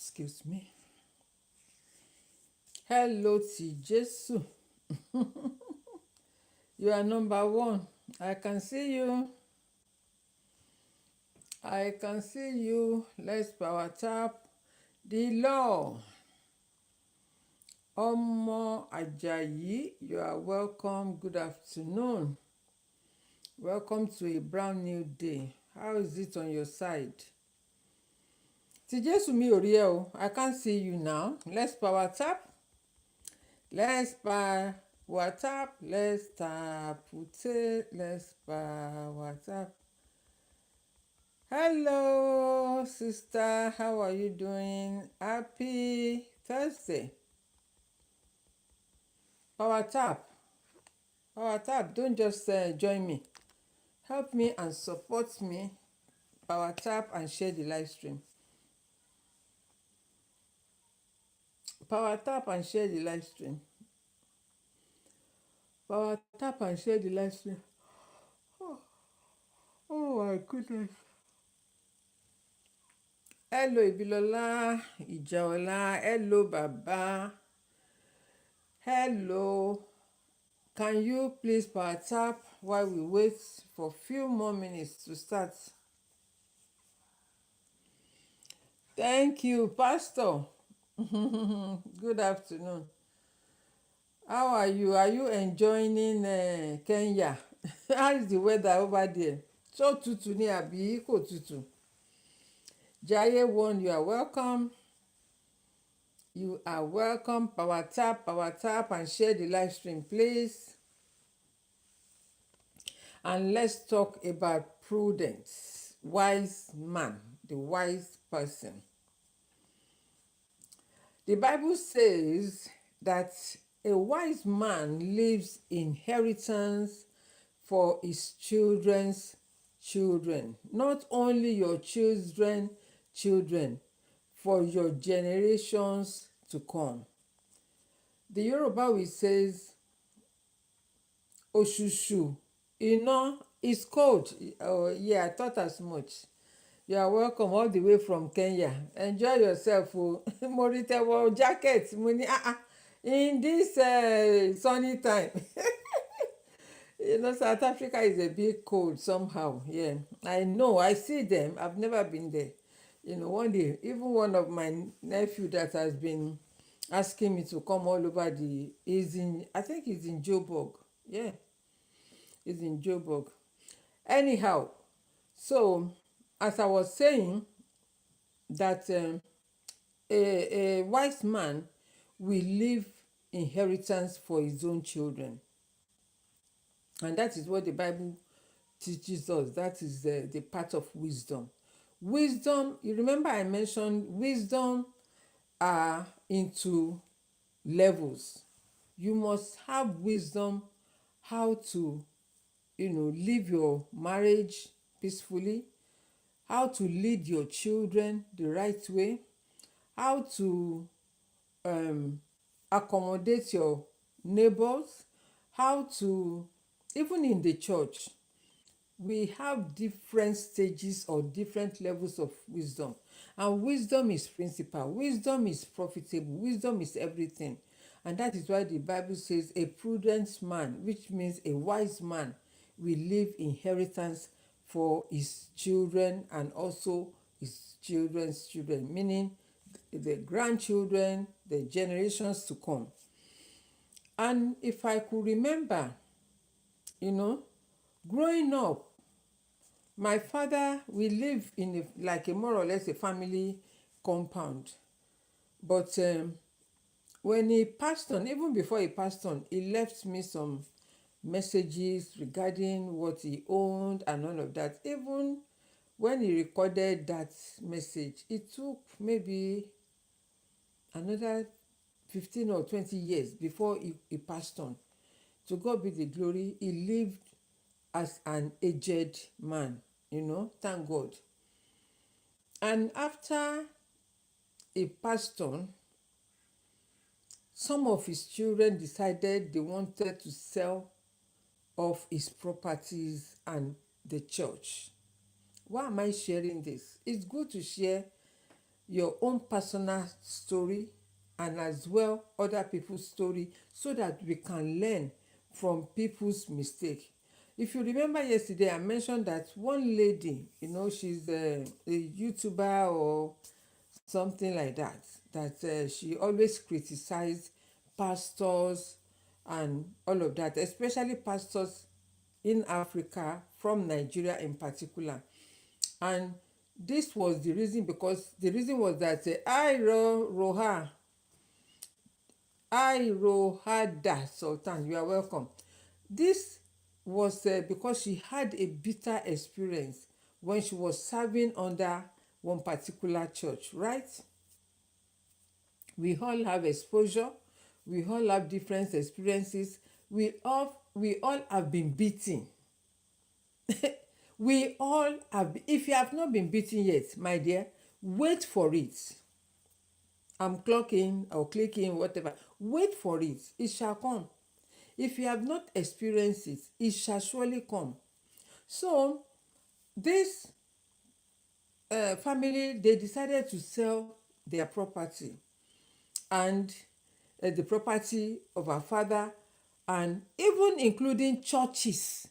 Excuse me. Hello ti Jesu. You are number one. I can see you. I can see you. Let's power tap. The law. Omo Ajayi, you are welcome. Good afternoon. Welcome to a brand new day. How is it on your side? Ti Jesu mi ò rí ẹ o. I can't see you now. Let's power tap. Let's power tap. Let's tap. Let's power tap. Hello, sister. How are you doing? Happy Thursday. Power tap. Power tap. Don't just join me. Help me and support me. Power tap and share the live stream. Power tap and share the live stream. Power tap and share the live stream. Oh my goodness. Hello, Ibilola, Ijaola. Hello, Baba. Hello. Can you please power tap while we wait for a few more minutes to start? Thank you, Pastor. Good afternoon. How are you? Are you enjoying Kenya? How is the weather over there? So tutu ni àbí kò tutu? Jaye one, you are welcome. You are welcome. Power tap and share the live stream, please. And let's talk about prudence. Wise man, the wise person. The Bible says that a wise man leaves inheritance for his children's children. Not only your children, for your generations to come. The Yoruba will says, Oshushu, is cold. Oh, yeah, I thought as much. You are welcome all the way from Kenya. Enjoy yourself. Mo rí tẹ́ wọ jacket. Mo ní in this sunny time. South Africa is a bit cold somehow. Yeah, I know. I see them. I've never been there. One day, even one of my nephew that has been asking me to come all over I think he's in Joburg. Yeah, he's in Joburg. Anyhow, so as I was saying, that a wise man will leave inheritance for his own children. And that is what the Bible teaches us. That is the part of wisdom. Wisdom, you remember I mentioned wisdom are into levels. You must have wisdom how to, live your marriage peacefully, how to lead your children the right way, how to accommodate your neighbors, how to, even in the church, we have different stages or different levels of wisdom. And wisdom is principal, wisdom is profitable, wisdom is everything. And that is why the Bible says a prudent man, which means a wise man, will leave inheritance for his children and also his children's children, meaning the grandchildren, the generations to come. And if I could remember, growing up, my father, we live in like a more or less a family compound. But when he passed on, even before he passed on, he left me some messages regarding what he owned and all of that. Even when he recorded that message, it took maybe another 15 or 20 years before he passed on. To God be the glory, he lived as an aged man, thank God. And after he passed on, some of his children decided they wanted to sell off his properties and the church. Why am I sharing this? It's good to share, your own personal story and as well other people's story so that we can learn from people's mistake. If you remember yesterday, I mentioned that one lady, she's a YouTuber or something like that, that she always criticized pastors and all of that, especially pastors in Africa, from Nigeria in particular. And this was the reason, because the reason was that I Rohada Sultan, you are welcome. This was because she had a bitter experience when she was serving under one particular church, right? We all have exposure, we all have different experiences, we all have been beaten. We all have. If you have not been beaten yet, my dear, wait for it. I'm clocking or clicking, whatever. Wait for it. It shall come. If you have not experienced it, it shall surely come. So this family, they decided to sell their property, and the property of our father, and even including churches.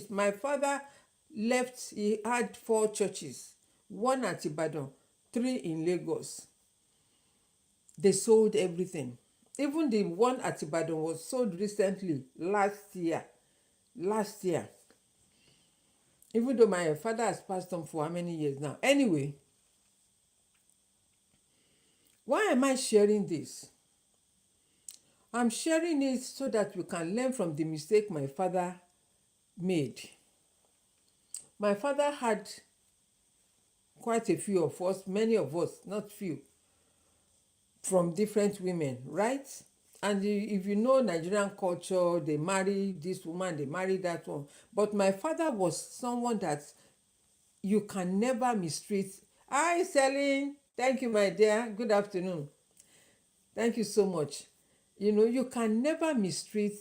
My father left, he had 4 churches, one at Ibadan, 3 in Lagos. They sold everything. Even the one at Ibadan was sold recently, last year. Even though my father has passed on for how many years now. Anyway, why am I sharing this? I'm sharing it so that we can learn from the mistake my father made. My father had quite a few of us, many of us, not few, from different women, right? And if you know Nigerian culture, they marry this woman, they marry that one. But my father was someone that you can never mistreat. Hi, Celine. Thank you, my dear. Good afternoon. Thank you so much. You can never mistreat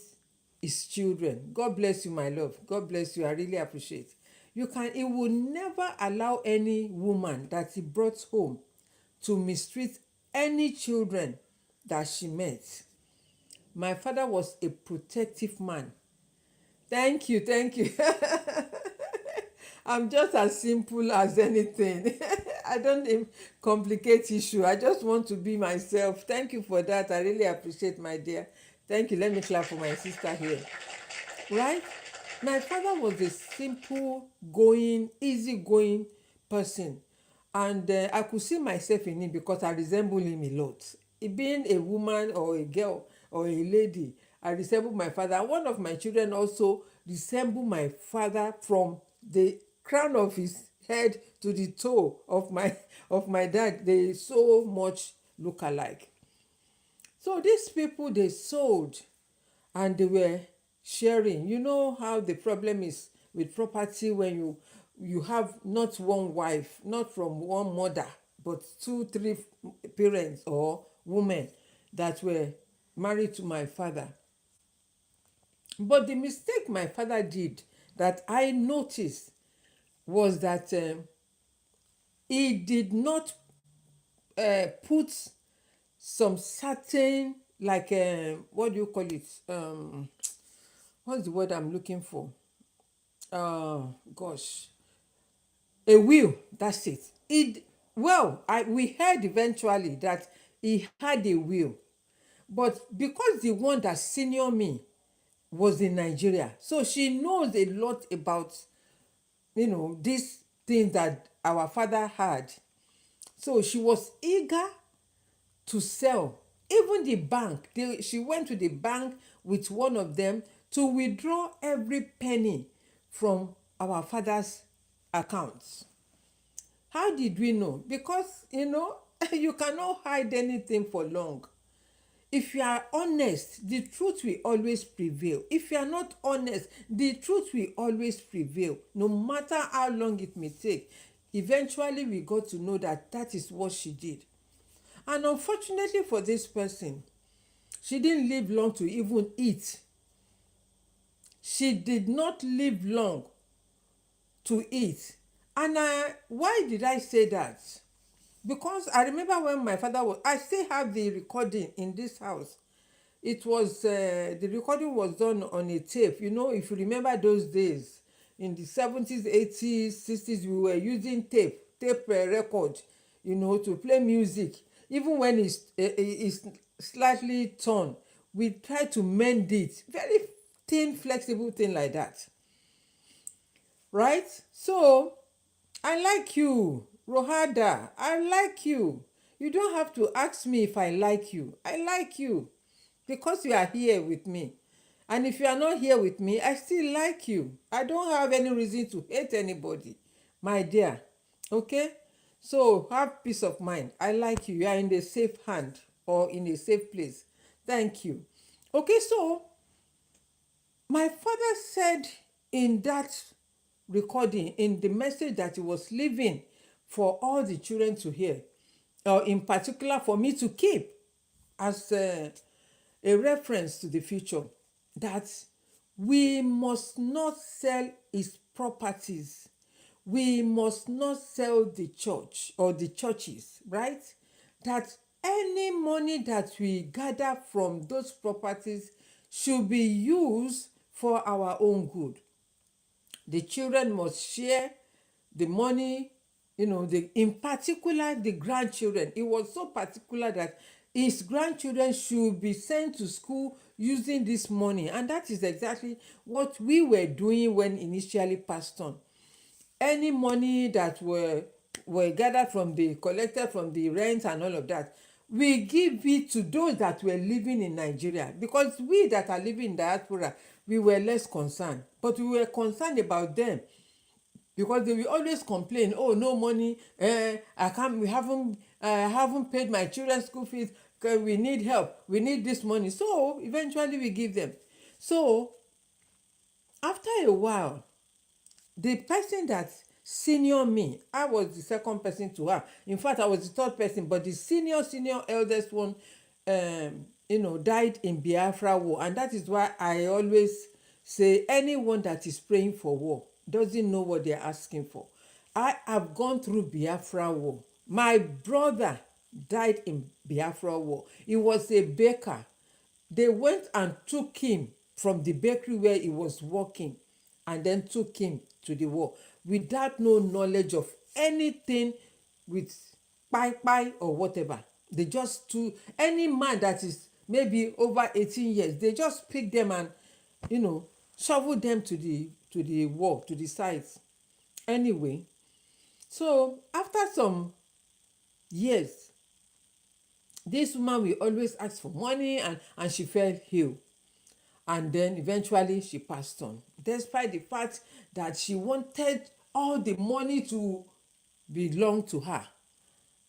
his children. God bless you, my love. God bless you. I really appreciate. He will never allow any woman that he brought home to mistreat any children that she met. My father was a protective man. Thank you, thank you. I'm just as simple as anything. I don't even complicate issue. I just want to be myself. Thank you for that. I really appreciate, my dear. Thank you. Let me clap for my sister here. Right? My father was a simple going, easy going person. And I could see myself in him because I resemble him a lot. Being a woman or a girl or a lady, I resemble my father. And one of my children also resemble my father from the crown of his head to the toe of my dad. They so much look alike. So these people, they sold and they were sharing. You know how the problem is with property when you have not one wife, not from one mother, but 2 3 parents or women that were married to my father. But the mistake my father did that I noticed was that he did not put some certain, like what do you call it, what's the word I'm looking for, gosh, a will. That's it. We heard eventually that he had a will, but because the one that senior me was in Nigeria, so she knows a lot about these things that our father had. So she was eager to sell. Even the bank, she went to the bank with one of them to withdraw every penny from our father's accounts. How did we know? Because you cannot hide anything for long. If you are honest, the truth will always prevail. If you are not honest, the truth will always prevail, no matter how long it may take. Eventually we got to know that that is what she did. And unfortunately for this person, she didn't live long to even eat. She did not live long to eat. And why did I say that? Because I remember when my father was, I still have the recording in this house. It was the recording was done on a tape. You know, if you remember those days in the 70s, 80s, 60s, we were using tape record, you know, to play music. Even when it's slightly torn, we try to mend it. Very thin, flexible thing like that, right? So I like you, Rohada. I like you. You don't have to ask me if I like you. I like you because you are here with me. And if you are not here with me, I still like you. I don't have any reason to hate anybody, my dear. Okay? So have peace of mind. I like you. You are in a safe hand or in a safe place. Thank you. Okay, so my father said in that recording, in the message that he was leaving for all the children to hear, or in particular for me to keep as a reference to the future, that we must not sell his properties. We must not sell the church or the churches, right? That any money that we gather from those properties should be used for our own good. The children must share the money, you know, in particular the grandchildren. It was so particular that his grandchildren should be sent to school using this money, and that is exactly what we were doing when initially passed on. Any money that were gathered from the collected from the rent and all of that, we give it to those that were living in Nigeria, because we that are living in diaspora, we were less concerned, but we were concerned about them, because they will always complain, oh, no money, I can't, I haven't paid my children's school fees, we need help, we need this money. So eventually we give them. So after a while, the person that senior me, I was the second person to her. In fact, I was the third person, but the senior eldest one, died in Biafra war. And that is why I always say anyone that is praying for war doesn't know what they're asking for. I have gone through Biafra war. My brother died in Biafra war. He was a baker. They went and took him from the bakery where he was working and then took him to the war without no knowledge of anything with pai or whatever. They just took any man that is maybe over 18 years, they just pick them and, shovel them to the war, to the sides. Anyway, so after some years, this woman will always ask for money, and she fell ill, and then eventually she passed on, despite the fact that she wanted all the money to belong to her.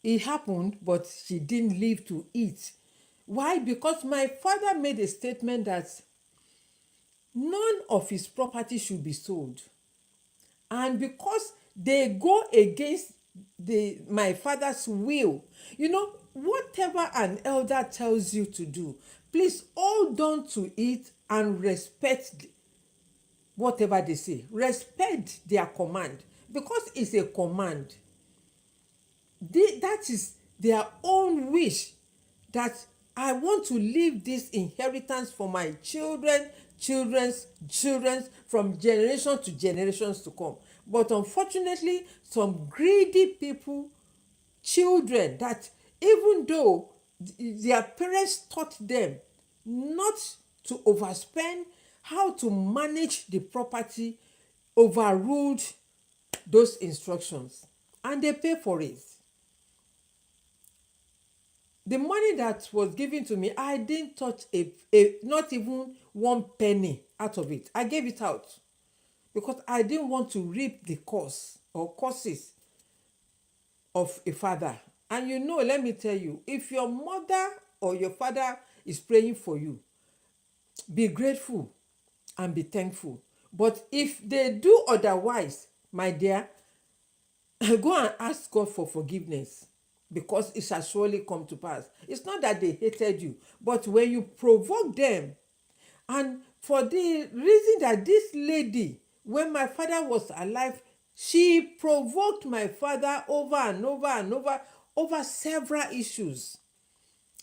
It happened, but she didn't live to eat. Why? Because my father made a statement that none of his property should be sold, and because they go against my father's will, whatever an elder tells you to do, please hold on to it and respect whatever they say. Respect their command, because it's a command. That is their own wish, that I want to leave this inheritance for my children, children's children, from generation to generations to come. But unfortunately, some greedy people, children, that even though their parents taught them not to overspend, how to manage the property, overruled those instructions, and they pay for it. The money that was given to me, I didn't touch not even one penny out of it. I gave it out because I didn't want to reap the cost or causes of a father. And let me tell you, if your mother or your father is praying for you, be grateful and be thankful. But if they do otherwise, my dear, go and ask God for forgiveness, because it shall surely come to pass. It's not that they hated you, but when you provoke them, and for the reason that this lady, when my father was alive, she provoked my father over and over and over, over several issues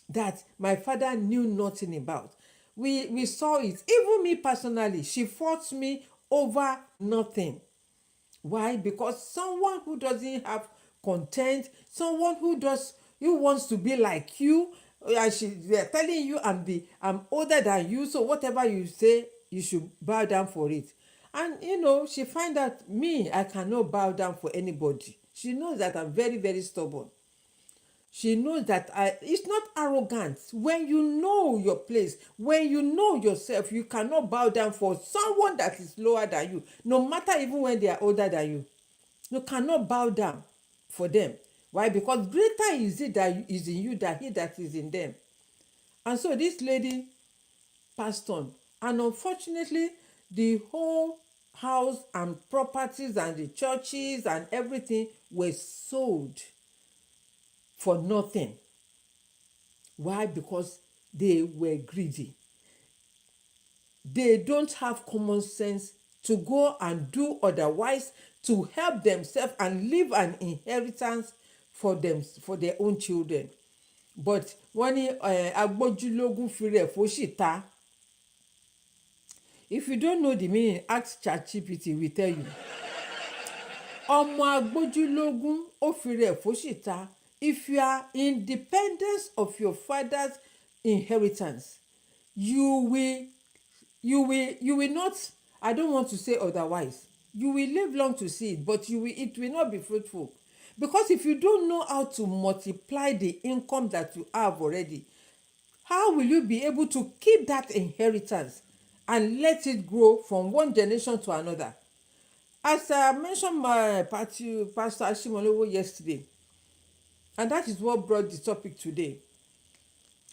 that my father knew nothing about. We saw it. Even me personally, she fought me over nothing. Why? Because someone who doesn't have content, someone who wants to be like you, and they're telling you I'm older than you, so whatever you say, you should bow down for it. And she find out me, I cannot bow down for anybody. She knows that I'm very, very stubborn. She knows that it's not arrogance. When you know your place, when you know yourself, you cannot bow down for someone that is lower than you, no matter even when they are older than you. You cannot bow down for them. Why? Because greater is it that is in you than he that is in them. And so this lady passed on. And unfortunately, the whole house and properties and the churches and everything were sold for nothing. Why? Because they were greedy. They don't have common sense to go and do otherwise, to help themselves and leave an inheritance for them, for their own children. But wọ́n ní agbójúlógún fi rẹ̀ fóṣìta. If you don't know the meaning, ask ChatGPT, will tell you. Ọmọ agbójúlógún ó fi rẹ̀ fóṣìta. If you are independent of your father's inheritance, you will not, I don't want to say otherwise, you will live long to see it, but it will not be fruitful. Because if you don't know how to multiply the income that you have already, how will you be able to keep that inheritance and let it grow from one generation to another? As I mentioned my Pastor Ashimolowo yesterday, and that is what brought the topic today.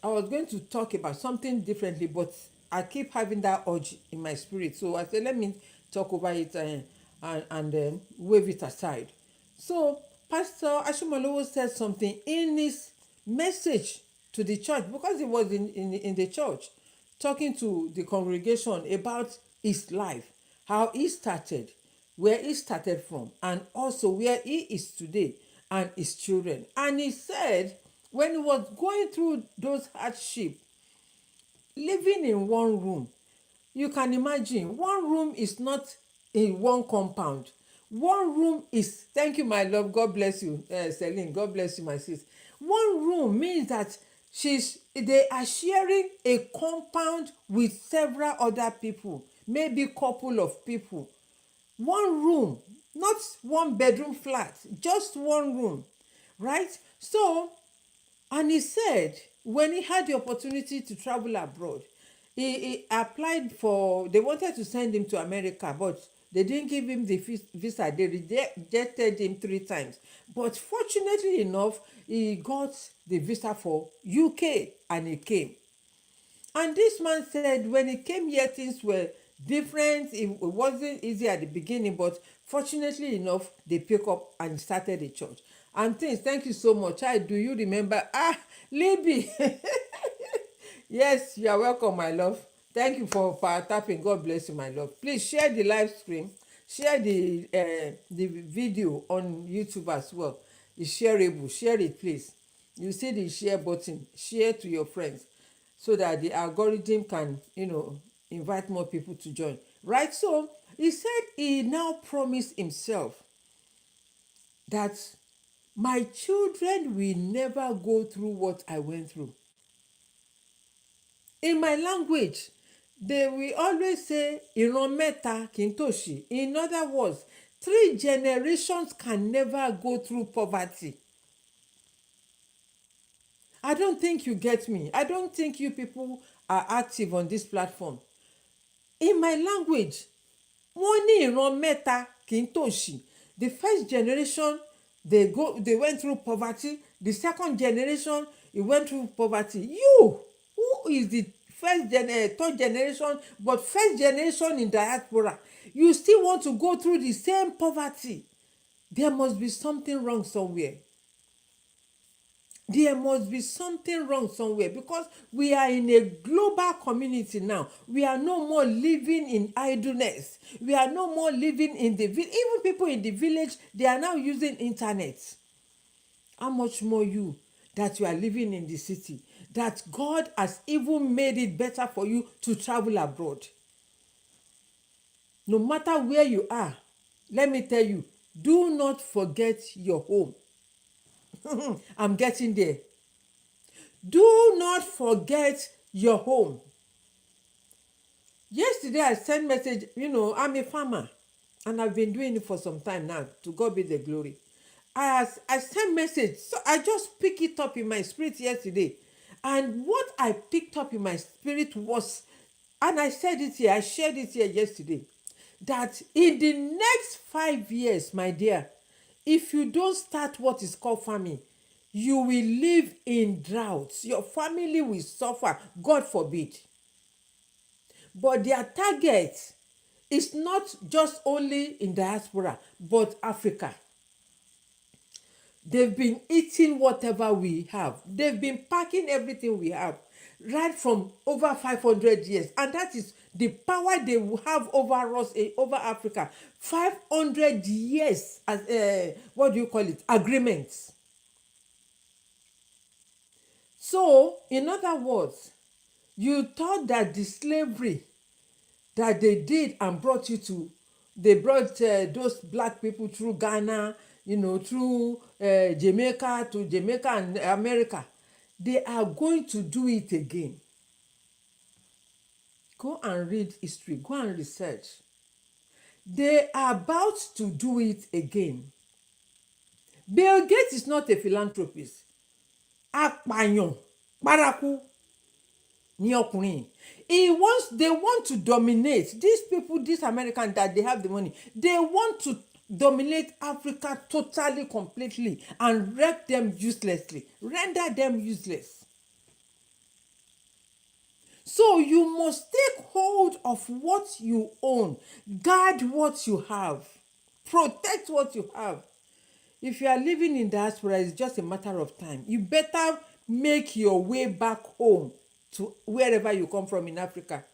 I was going to talk about something differently, but I keep having that urge in my spirit. So I said, let me talk over it and wave it aside. So Pastor Ashimolowo said something in his message to the church, because he was in the church talking to the congregation about his life, how he started, where he started from, and also where he is today and his children. And he said when he was going through those hardships, living in one room, you can imagine, one room is not in one compound. One room is, thank you my love, God bless you, Celine, God bless you my sis. One room means that they are sharing a compound with several other people, maybe couple of people. One room, not one bedroom flat, just one room, right? So, and he said when he had the opportunity to travel abroad, he applied for, they wanted to send him to America, but they didn't give him the visa. They rejected him 3 times. But fortunately enough, he got the visa for UK and he came. And this man said when he came here, things were different. It wasn't easy at the beginning, but fortunately enough, they picked up and started a church. And things, thank you so much. Do you remember? Libby. Yes, you are welcome, my love. Thank you for tapping. God bless you, my love. Please share the live stream. Share the video on YouTube as well. It's shareable. Share it, please. You see the share button. Share to your friends so that the algorithm can, invite more people to join. Right? So he said he now promised himself that my children will never go through what I went through. In my language, they will always say ìran mẹ́ta kì í tòṣì. In other words, 3 generations can never go through poverty. I don't think you get me. I don't think you people are active on this platform. In my language, wọ́n ní ìran mẹ́ta kì í tòṣì. The first generation, they went through poverty. The second generation, it went through poverty. You, who is the third generation, but first generation in diaspora, you still want to go through the same poverty. There must be something wrong somewhere. There must be something wrong somewhere, because we are in a global community now. We are no more living in idleness. We are no more living in the village. Even people in the village, they are now using internet. How much more you that you are living in the city, that God has even made it better for you to travel abroad. No matter where you are, let me tell you, do not forget your home. I'm getting there. Do not forget your home. Yesterday I sent message, I'm a farmer and I've been doing it for some time now. To God be the glory. I sent message, so I just pick it up in my spirit yesterday. And what I picked up in my spirit was, and I said it here, I shared it here yesterday, that in the next 5 years, my dear, if you don't start what is called farming, you will live in droughts. Your family will suffer, God forbid. But their target is not just only in diaspora, but Africa. They've been eating whatever we have. They've been packing everything we have, right from over 500 years. And that is the power they will have over us, over Africa. 500 years as, what do you call it, agreements. So, in other words, you thought that the slavery that they did and brought you to, they brought those black people through Ghana, through Jamaica, to Jamaica and America. They are going to do it again. Go and read history, go and research. They are about to do it again. Bill Gates is not a philanthropist. Apàyàn, paraku ní ọkùnrin. They want to dominate. These people, these Americans that they have the money, they want to dominate Africa totally, completely, and wreck them uselessly, render them useless. So you must take hold of what you own, guard what you have, protect what you have. If you are living in diaspora, it's just a matter of time. You better make your way back home to wherever you come from in Africa.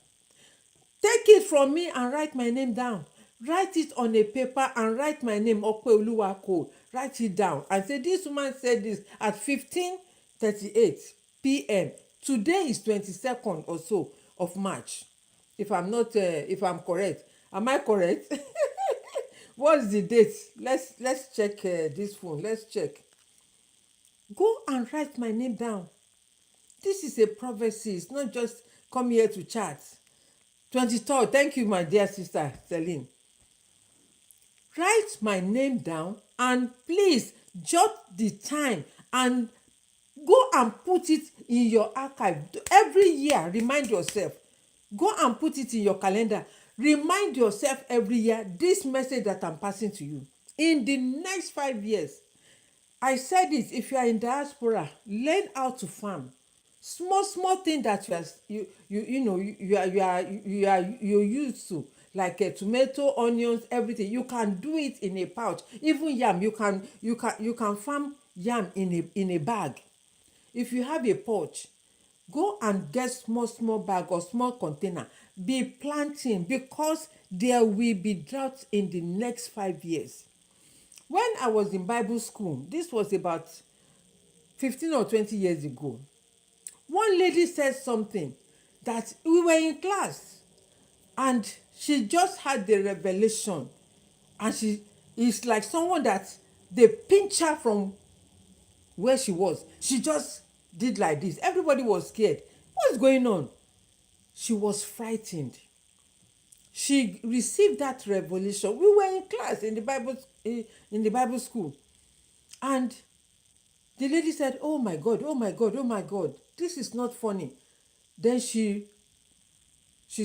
Take it from me and write my name down. Write it on a paper and write my name, Opeolu Cole. Write it down and say, this woman said this at 15:38 p.m. Today is 22nd or so of March. If I'm correct. Am I correct? What's the date? Let's check this phone. Let's check. Go and write my name down. This is a prophecy. It's not just come here to chat. 23rd. Thank you, my dear sister Celine. Write my name down and please jot the time and go and put it in your archive. Every year, remind yourself. Go and put it in your calendar. Remind yourself every year this message that I'm passing to you. In the next 5 years, I said it, if you are in diaspora, learn how to farm. Small thing that you're used to, like tomato, onions, everything. You can do it in a pouch. Even yam, you can farm yam in a bag. If you have a pouch, go and get small bag or small container. Be planting, because there will be drought in the next 5 years. When I was in Bible school, this was about 15 or 20 years ago, one lady said something that we were in class and she just had the revelation, and she is like someone that they pinch her from where she was. She just did like this. Everybody was scared. What's going on? She was frightened. She received that revelation. We were in class in the Bible school, and the lady said, "Oh my God, oh my God, oh my God, this is not funny." Then she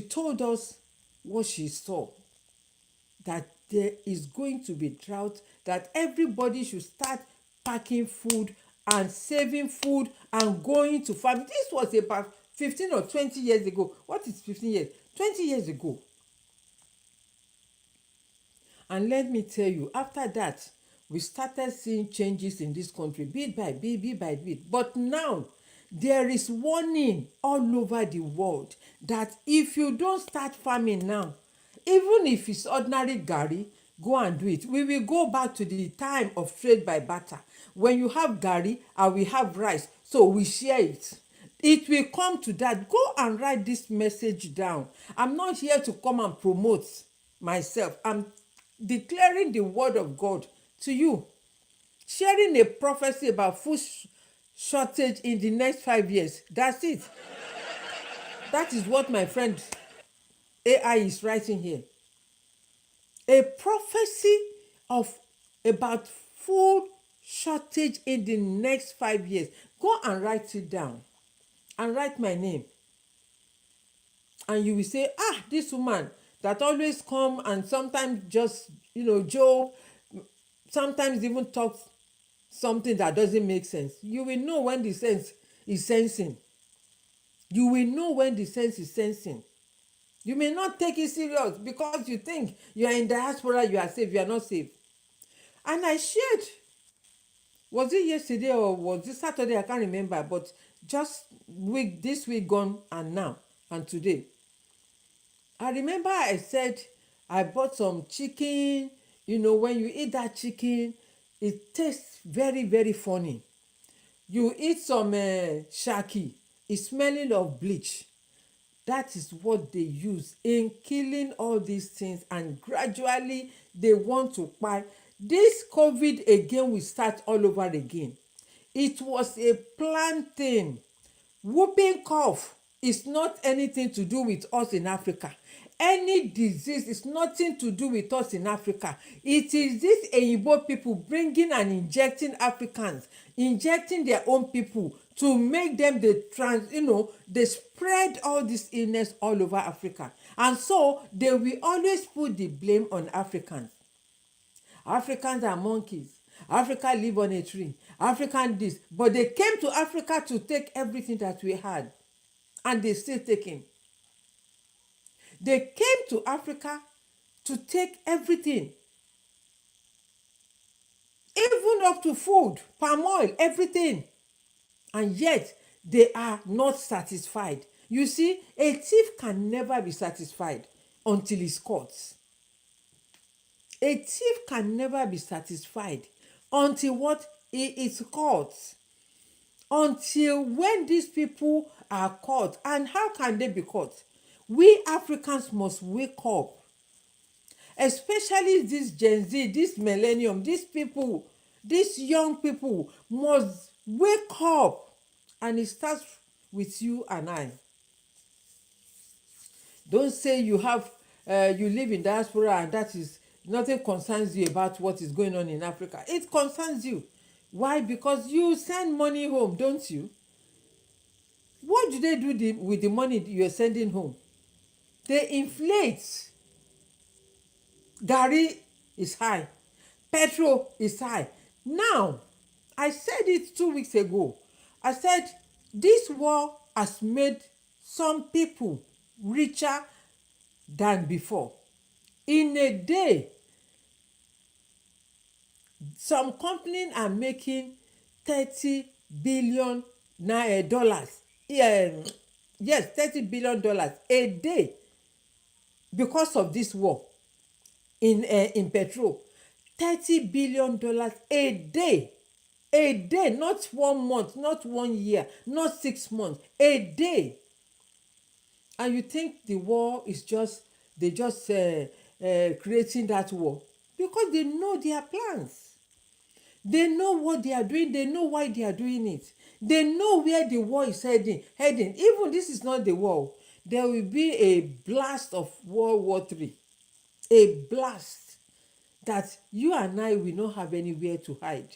told us what she saw, that there is going to be drought, that everybody should start packing food and saving food and going to farm. This was about 15 or 20 years ago. What is 15 years? 20 years ago. And let me tell you, after that, we started seeing changes in this country, bit by bit. But now, there is warning all over the world that if you don't start farming now, even if it's ordinary garri, go and do it. We will go back to the time of trade by barter. When you have garri, I will have rice, so we share it. It will come to that. Go and write this message down. I'm not here to come and promote myself. I'm declaring the word of God to you, sharing a prophecy about food shortage in the next 5 years. That's it. That is what my friend AI is writing here. A prophecy of about food shortage in the next 5 years. Go and write it down and write my name. And you will say, ah, this woman that always come and sometimes just, joke, sometimes even talk something that doesn't make sense. You will know when the sense is sensing. You will know when the sense is sensing. You may not take it serious because you think you are in diaspora, you are safe. You are not safe. And I shared, was it yesterday or was it Saturday? I can't remember. But just this week gone and now and today. I remember I said I bought some chicken. When you eat that chicken, it tastes very, very funny. You eat some shaki, it's smelling of bleach. That is what they use in killing all these things, and gradually they want to kpai. This COVID again will start all over again. It was a planned thing. Whooping cough is not anything to do with us in Africa. Any disease is nothing to do with us in Africa. It is these Eyinbo people bringing and injecting Africans, injecting their own people to make them they spread all this illness all over Africa. And so they will always put the blame on Africans. Africans are monkeys. Africa live on a tree. African this. But they came to Africa to take everything that we had. And they still taking. They came to Africa to take everything. Even up to food, palm oil, everything. And yet, they are not satisfied. You see, a thief can never be satisfied until he's caught. A thief can never be satisfied until what? He is caught. Until when these people are caught. And how can they be caught? We Africans must wake up. Especially this Gen Z, this millennium, these people, these young people must wake up. And it starts with you and I. Don't say you live in diaspora and that is nothing concerns you about what is going on in Africa. It concerns you. Why? Because you send money home, don't you? What do they do with the money you are sending home? They inflate. Garri is high. Petrol is high. Now, I said it 2 weeks ago. I said this war has made some people richer than before. In a day, some companies are making $30 billion dollars. Yes, $30 billion a day because of this war in petrol. $30 billion a day. A day, not 1 month, not 1 year, not 6 months, a day. And you think the war is they just creating that war because they know their plans. They know what they are doing. They know why they are doing it. They know where the war is heading. Even this is not the war. There will be a blast of World War III. A blast that you and I will not have anywhere to hide.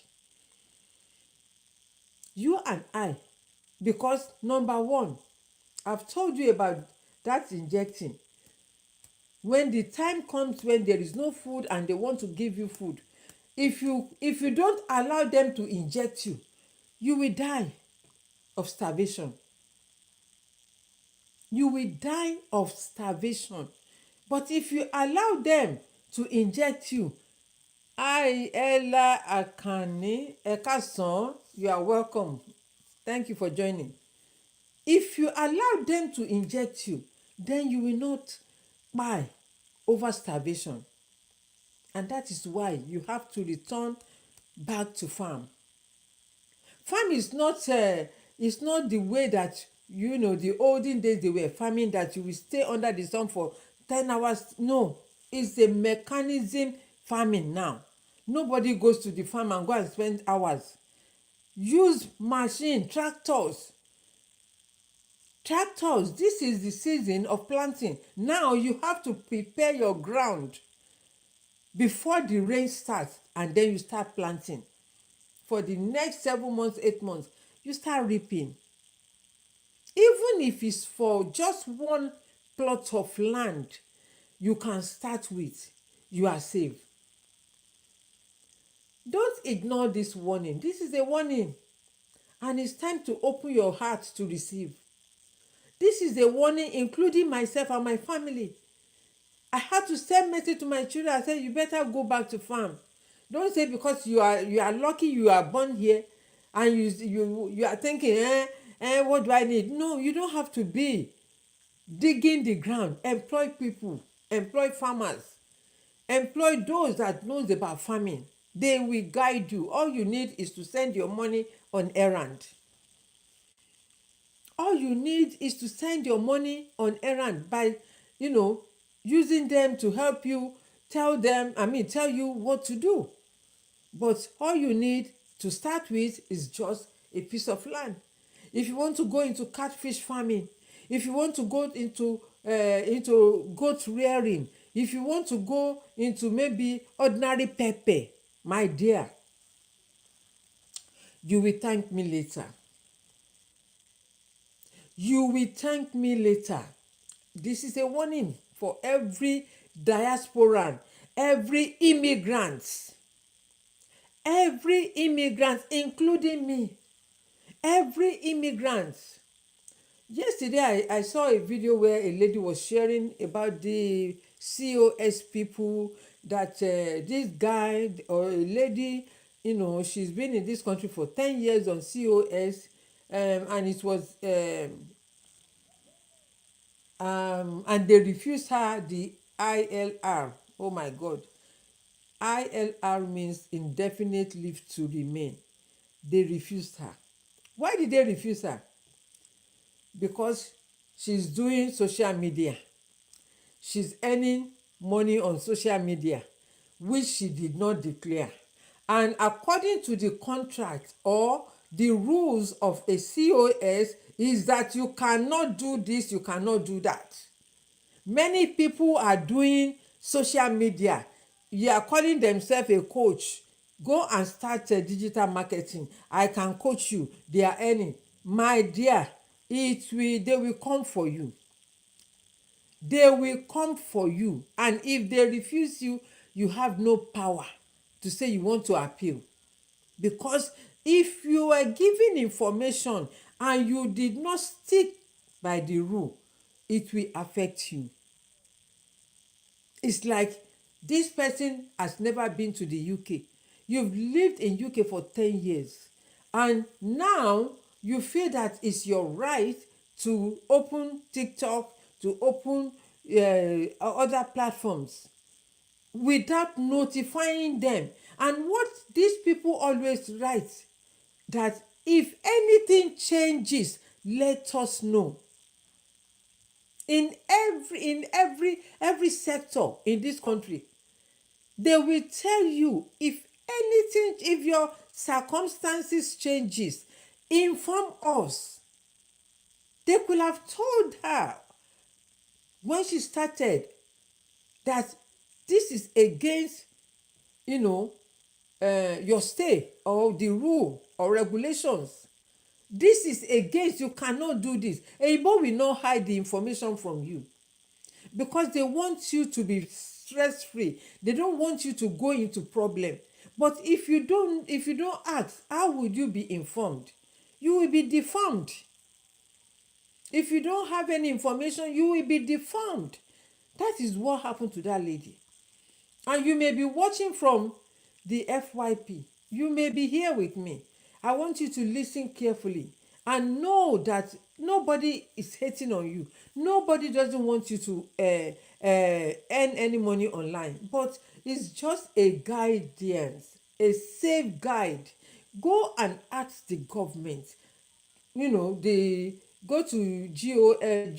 You and I. Because number one, I've told you about that injecting. When the time comes when there is no food and they want to give you food, if you don't allow them to inject you, you will die of starvation. You will die of starvation. But if you allow them to inject you, Ella Akani Ekason, you are welcome. Thank you for joining. If you allow them to inject you, then you will not die over starvation. And that is why you have to return back to farm. Farm is not the way that the olden days they were farming, that you will stay under the sun for 10 hours. No, it's a mechanism farming now. Nobody goes to the farm and go and spend hours. Use machine, tractors. This is the season of planting. Now you have to prepare your ground before the rain starts, and then you start planting. For the next 7 months, 8 months, you start reaping. Even if it's for just one plot of land you can start with, you are safe. Don't ignore this warning. This is a warning, and it's time to open your heart to receive. This is a warning including myself and my family. I had to send message to my children. I said, you better go back to farm. Don't say because you are lucky you are born here, and you are thinking, what do I need? No, you don't have to be digging the ground. Employ people, employ farmers, employ those that knows about farming. They will guide you. All you need is to send your money on errand. All you need is to send your money on errand by you know using them to help you, tell you what to do. But all you need to start with is just a piece of land. If you want to go into catfish farming, if you want to go into goat rearing, if you want to go into maybe ordinary pepper, my dear, you will thank me later. You will thank me later. This is a warning for every diasporan, every immigrant, including me, every immigrant. Yesterday, I saw a video where a lady was sharing about the COS people, that this guy or a lady, she's been in this country for 10 years on COS, and it was and they refused her the ILR. Oh my God. ILR means indefinite leave to remain. They refused her. Why did they refuse her? Because she's doing social media. She's earning money on social media, which she did not declare. And according to the contract or the rules of a COS, is that you cannot do this, you cannot do that. Many people are doing social media. You are calling themselves a coach. Go and start digital marketing. I can coach you. They are earning. My dear, they will come for you. They will come for you. And if they refuse you, you have no power to say you want to appeal. Because if you were given information and you did not stick by the rule, it will affect you. It's like this person has never been to the UK. You've lived in UK for 10 years, and now you feel that it's your right to open TikTok, to open other platforms without notifying them. And what these people always write, that if anything changes, let us know. In every sector in this country, they will tell you, if your circumstances changes, inform us. They could have told her when she started that this is against your stay or the rule or regulations. This is against, you cannot do this. Eyinbo will not hide the information from you, because they want you to be stress free. They don't want you to go into problem. But if you don't ask, how would you be informed? You will be deformed. If you don't have any information, you will be deformed. That is what happened to that lady. And you may be watching from the FYP. You may be here with me. I want you to listen carefully and know that nobody is hating on you. Nobody doesn't want you to earn any money online, but it's just a guidance, a safe guide. Go and ask the government, the go to gov.com,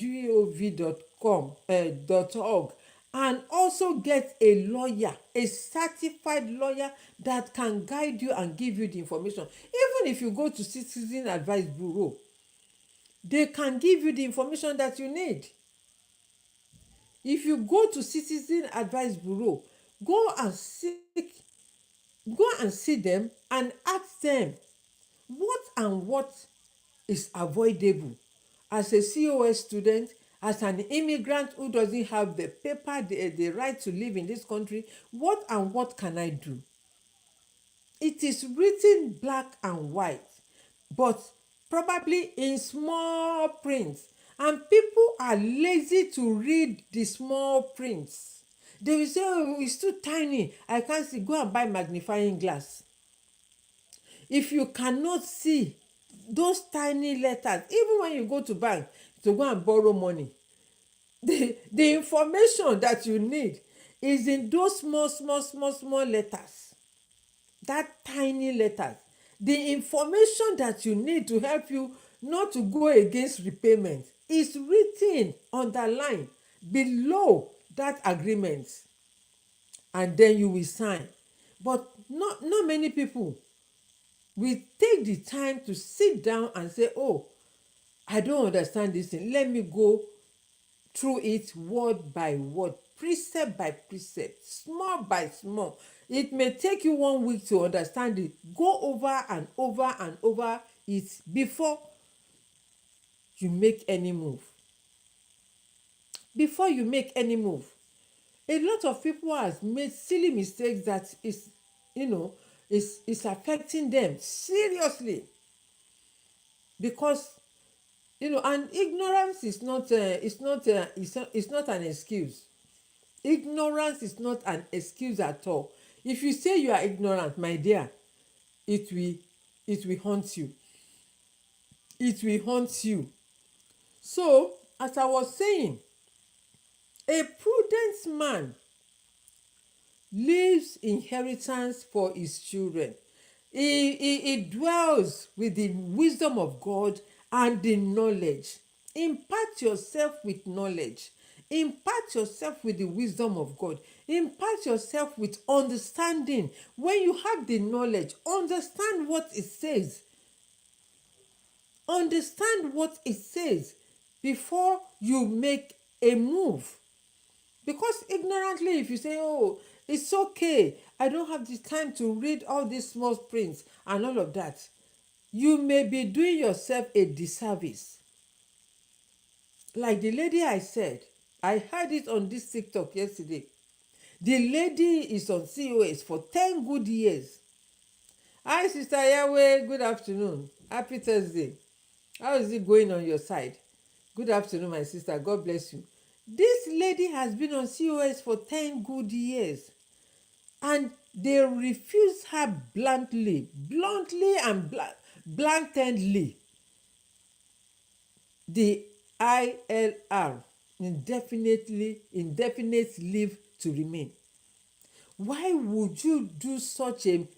and also get a lawyer, a certified lawyer that can guide you and give you the information. Even if you go to citizen advice bureau, they can give you the information that you need. If you go to citizen advice bureau, go and seek go and see them and ask them what and what is avoidable. As a COS student, as an immigrant who doesn't have the paper, the right to live in this country, what and what can I do? It is written black and white, but probably in small print, and people are lazy to read the small prints. They will say, oh, it's too tiny, I can't see. Go and buy magnifying glass. If you cannot see those tiny letters, even when you go to bank to go and borrow money, the information that you need is in those small letters, that tiny letters. The information that you need to help you not to go against repayment is written, underlined below that agreement, and then you will sign. But not many people will take the time to sit down and say, oh, I don't understand this thing, let me go through it word by word, precept by precept, small by small. It may take you 1 week to understand it. Go over and over and over it before you make any move. Before you make any move. A lot of people has made silly mistakes that you know is affecting them seriously, because and ignorance is not it's not an excuse. Ignorance is not an excuse at all. If you say you are ignorant, my dear, it will haunt you. It will haunt you. So, as I was saying, a prudent man leaves inheritance for his children. He dwells with the wisdom of God and the knowledge. Impart yourself with knowledge. Impart yourself with the wisdom of God. Impart yourself with understanding. When you have the knowledge, understand what it says. Understand what it says before you make a move. Because ignorantly, if you say, oh, it's okay, I don't have the time to read all these small prints and all of that, you may be doing yourself a disservice. Like the lady I said, I heard it on this TikTok yesterday. The lady is on COS for 10 good years. Hi, Sister Yahweh, good afternoon. Happy Thursday. How is it going on your side? Good afternoon, my sister. God bless you. This lady has been on COS for 10 good years, and they refuse her bluntly and blatantly the ILR, indefinite leave to remain. Why would you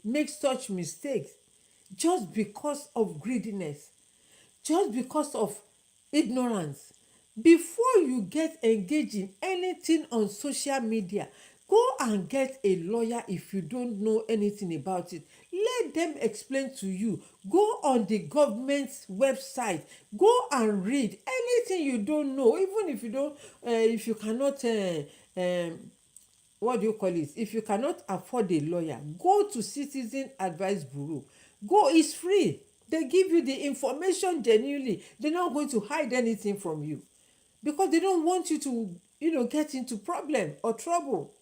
make such mistakes just because of greediness, just because of ignorance? Before you get engaged in anything on social media, go and get a lawyer. If you don't know anything about it, let them explain to you. Go on the government's website, go and read anything you don't know. Even if you don't if you cannot what do you call it, if you cannot afford a lawyer, go to citizen advice bureau. Go, it's free. They give you the information genuinely. They're not going to hide anything from you, because they don't want you to get into problem or trouble,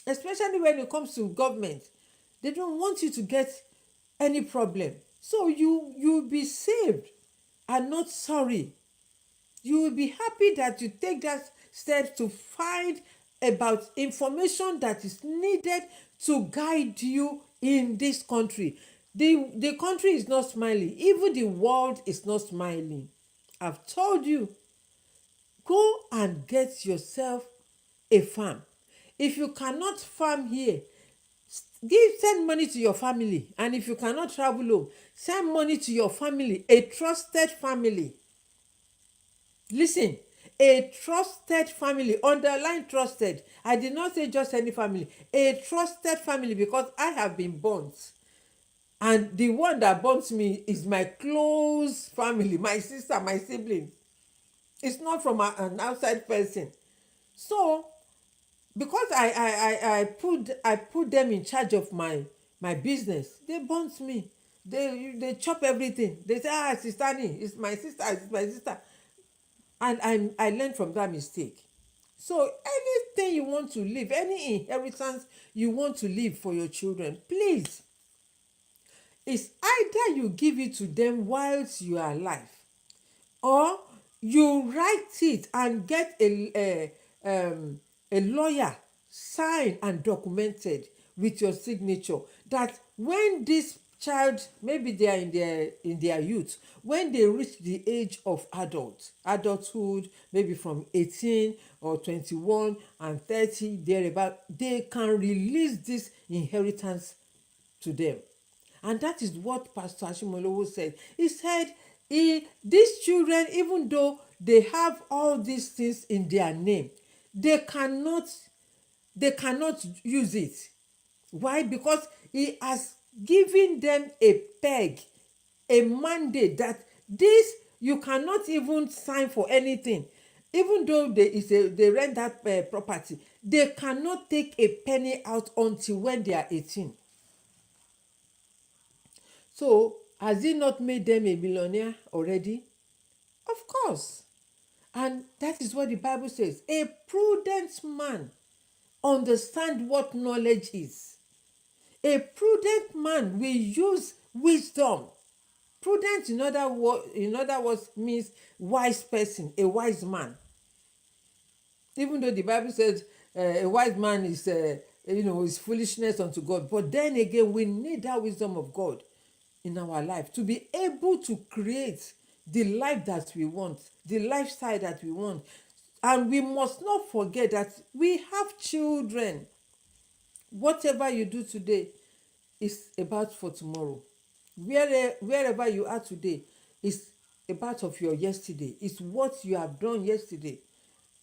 especially when it comes to government. They don't want you to get any problem, so you'll be saved and not sorry. You will be happy that you take that step to find about information that is needed to guide you in this country. The country is not smiling. Even the world is not smiling. I've told you, go and get yourself a farm. If you cannot farm here, send money to your family. And if you cannot travel home, send money to your family, a trusted family. Listen, a trusted family, underline trusted. I did not say just any family, a trusted family, because I have been burnt. And the one that burnt me is my close family, my sister, my sibling. It's not from an outside person. So because I put them in charge of my business, they burnt me. They chop everything. They say, sister Ni, it's my sister, it's my sister. And I learned from that mistake. So anything you want to leave, any inheritance you want to leave for your children, please, it's either you give it to them whilst you are alive, or you write it and get a lawyer sign and documented with your signature, that when this child, maybe they are in their youth, when they reach the age of adulthood, maybe from 18 or 21 and 30 thereabout, they can release this inheritance to them. And that is what Pastor Ashimolowo said. He said, these children, even though they have all these things in their name, they cannot use it. Why? Because he has given them a peg, a mandate, that this you cannot even sign for anything. Even though they rent that property, they cannot take a penny out until when they are 18. So has he not made them a millionaire already? Of course. And that is what the Bible says. A prudent man understand what knowledge is. A prudent man will use wisdom. Prudent, in other words, means wise person, a wise man. Even though the Bible says a wise man is foolishness unto God, but then again, we need that wisdom of God in our life to be able to create the life that we want, the lifestyle that we want. And we must not forget that we have children. Whatever you do today is about for tomorrow. Wherever you are today is a part of your yesterday. It's what you have done yesterday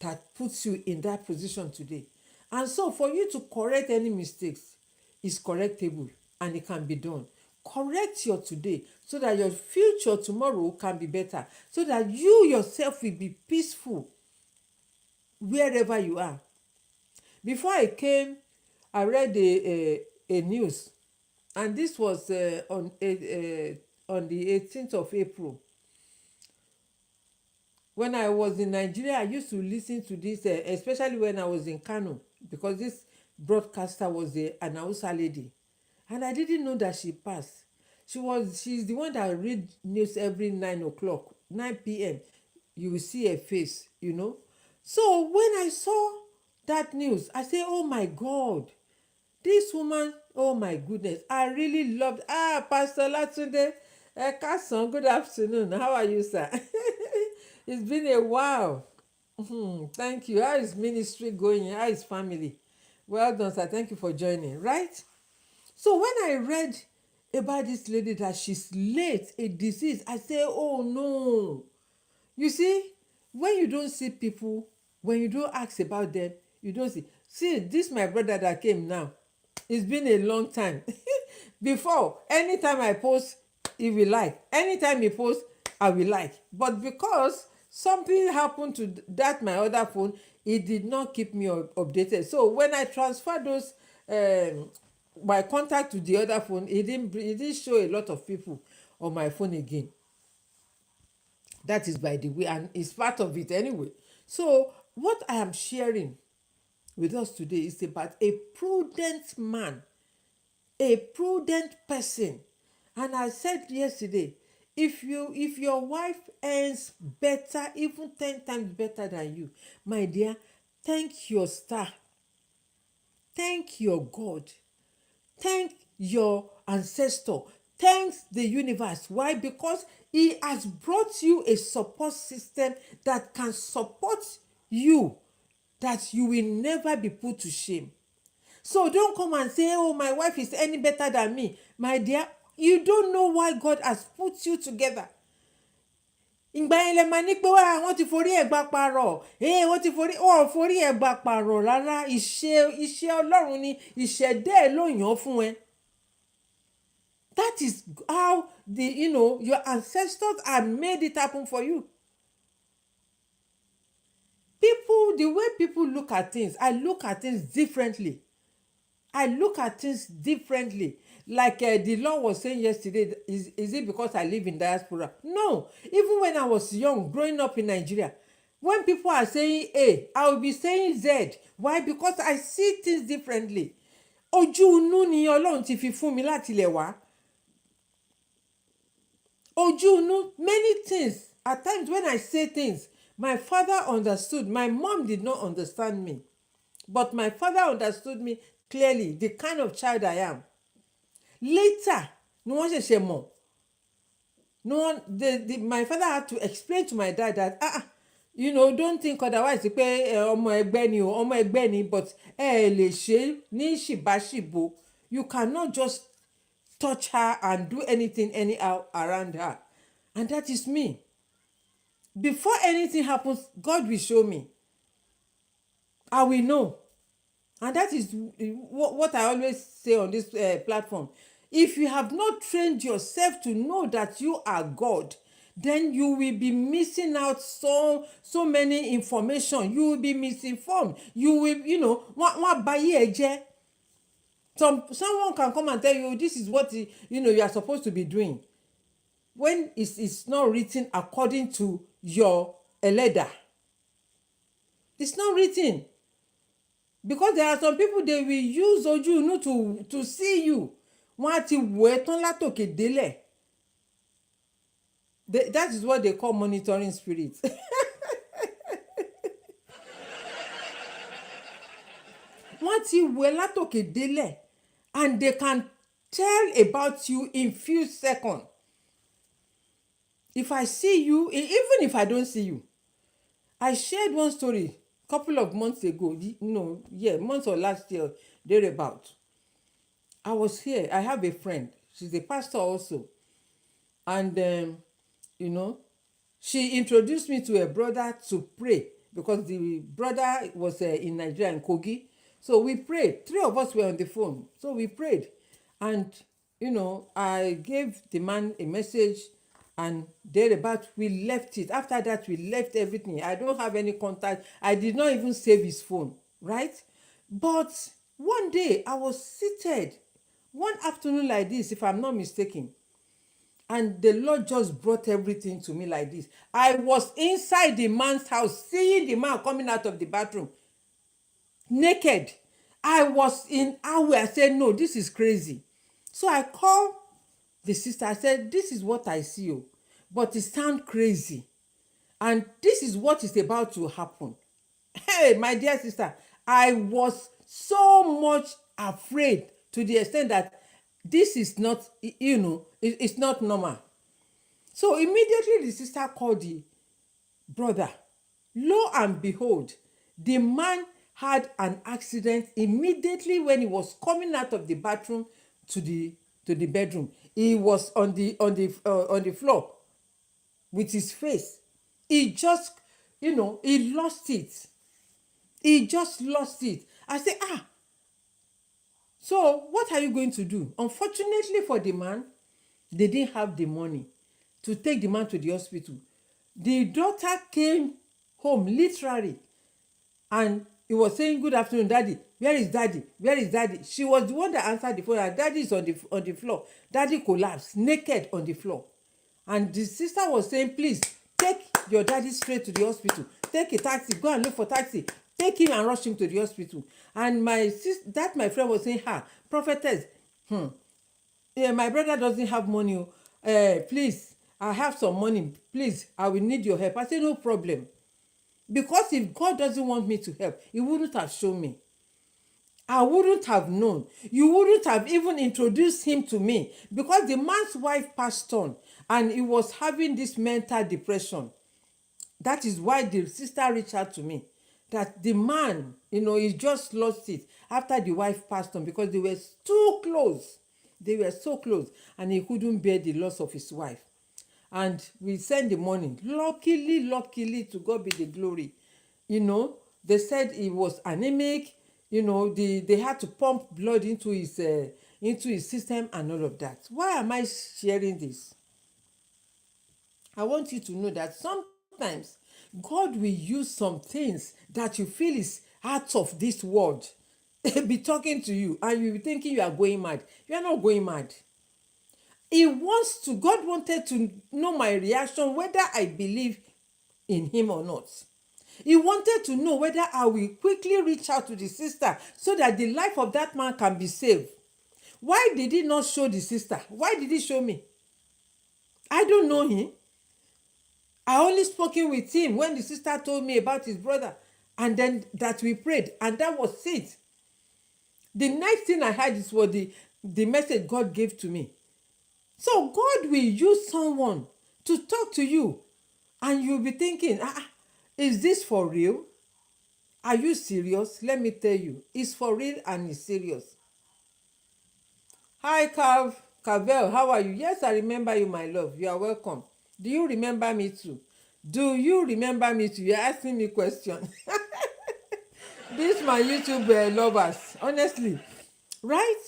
that puts you in that position today. And so for you to correct any mistakes is correctable, and it can be done. Correct your today so that your future tomorrow can be better, so that you yourself will be peaceful wherever you are. Before I came, I read a news, and this was on the 18th of April. When I was in Nigeria, I used to listen to this, especially when I was in Kano, because this broadcaster was an Hausa lady, and I didn't know that she passed. She's the one that read news every 9 o'clock, 9 p.m. You will see her face. So when I saw that news, I say, oh my God, this woman, oh my goodness, I really loved. Pastor Latunde, Kason, good afternoon. How are you, sir? It's been a while. Thank you. How is ministry going? How is family? Well done, sir. Thank you for joining. Right? So when I read about this lady that she's late, a disease, I say, oh no. You see, when you don't see people, when you don't ask about them, you don't see. See, this my brother that came now. It's been a long time. Before, anytime I post, he will like. Anytime he post, I will like. But because something happened to that my other phone, it did not keep me updated. So when I transfer those my contact to the other phone, it didn't show a lot of people on my phone again. That is by the way, and it's part of it anyway. So what I am sharing with us today is about a prudent man, a prudent person. And I said yesterday, if your wife earns better, even 10 times better than you, my dear, thank your star, thank your God, thank your ancestor, thank the universe. Why? Because he has brought you a support system that can support you, that you will never be put to shame. So don't come and say, oh, my wife is any better than me. My dear, you don't know why God has put you together. Ìgbà yẹn lẹ máa ní pé wọ́n ti forí ẹ̀ gbà parọ̀, wọ́n ti forí ẹ̀ gbà parọ̀ rárá. Iṣẹ́ Ọlọ́run ni, ìṣẹ̀dá ẹ̀ ló yàn fún ẹ. That is how your ancestors have made it happen for you. The way people look at things, I look at things differently. Like the Lord was saying yesterday, is it because I live in diaspora? No. Even when I was young, growing up in Nigeria, when people are saying A, I will be saying Z. Why? Because I see things differently. Ojú inú ni Ọlọ́run ti fi fún mi láti ilẹ̀ wá. Ojú inú, many things. At times when I say things, my father understood. My mom did not understand me. But my father understood me clearly, the kind of child I am. Later, no one ṣẹ̀ṣẹ̀ mọ̀. My father had to explain to my dad that, don't think otherwise pé ọmọ ẹgbẹ́ ni o, ọmọ ẹgbẹ́ ni, but lè ṣe ní ṣìbáṣìbò. You cannot just touch her and do anything anyhow around her. And that is me. Before anything happens, God will show me. I will know. And that is what I always say on this platform. If you have not trained yourself to know that you are God, then you will be missing out so many information. You will be misinformed. You will, wọ́n bá yé ẹ jẹ́. Someone can come and tell you, this is what you are supposed to be doing, when it's not written according to your eleda. It's not written. Because there are some people, they will use ojú inú to see you. Wọ́n á ti wò ẹ́ tán látòkè délẹ̀. That is what they call monitoring spirit. Wọ́n á ti wò ẹ́ látòkè délẹ̀, and they can tell about you in few seconds. If I see you, even if I don't see you, I shared one story couple of months ago, months or last year, thereabout. I was here. I have a friend. She's a pastor also. And, she introduced me to a brother to pray, because the brother was in Nigeria, in Kogi. So we prayed. 3 of us were on the phone. So we prayed. And, I gave the man a message, and thereabout we left it. After that, we left everything. I don't have any contact. I did not even save his phone, right? But one day I was seated one afternoon like this, if I'm not mistaken, and the Lord just brought everything to me like this. I was inside the man's house, seeing the man coming out of the bathroom naked. I was in awe. I said, no, this is crazy. So I called the sister. I said, this is what I see, but it sounds crazy, and this is what is about to happen. Hey, my dear sister, I was so much afraid, to the extent that this is not, it's not normal. So immediately the sister called the brother. Lo and behold, the man had an accident immediately when he was coming out of the bathroom to the bedroom. He was on the floor with his face. He just, he lost it. He just lost it. I said, so what are you going to do? Unfortunately for the man, they didn't have the money to take the man to the hospital. The daughter came home literally, and he was saying, good afternoon, daddy. Where is daddy? Where is daddy? She was the one that answered the phone, and daddy is on the floor. Daddy collapsed, naked on the floor. And the sister was saying, please, take your daddy straight to the hospital. Take a taxi. Go and look for taxi. Take him and rush him to the hospital. And my friend was saying, prophetess, my brother doesn't have money. Please, I have some money. Please, I will need your help. I said, no problem. Because if God doesn't want me to help, he wouldn't have shown me. I wouldn't have known. You wouldn't have even introduced him to me, because the man's wife passed on and he was having this mental depression. That is why the sister reached out to me, that the man, he just lost it after the wife passed on, because they were too close. They were so close, and he couldn't bear the loss of his wife. And we sent the money. Luckily, to God be the glory. They said he was anemic. They had to pump blood into his system and all of that. Why am I sharing this? I want you to know that sometimes God will use some things that you feel is out of this world be talking to you, and you be thinking you are going mad. You are not going mad. God wanted to know my reaction, whether I believe in him or not. He wanted to know whether I will quickly reach out to the sister so that the life of that man can be saved. Why did he not show the sister? Why did he show me? I don't know him. I only spoken with him when the sister told me about his brother, and then that we prayed, and that was it. The next thing I heard is what the message God gave to me. So God will use someone to talk to you, and you'll be thinking, is this for real? Are you serious? Let me tell you, it's for real and it's serious. Hi, Carvel, how are you? Yes, I remember you, my love. You are welcome. Do you remember me too? Do you remember me too? You're asking me questions. This my YouTube lovers, honestly, right?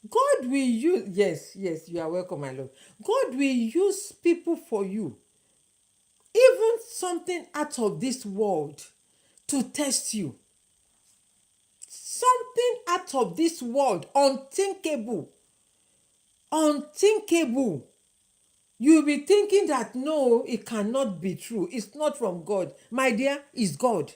God will use, yes, you are welcome, my love. God will use people for you, even something out of this world, to test you. Something out of this world, unthinkable. You'll be thinking that no, it cannot be true. It's not from God. My dear, it's God.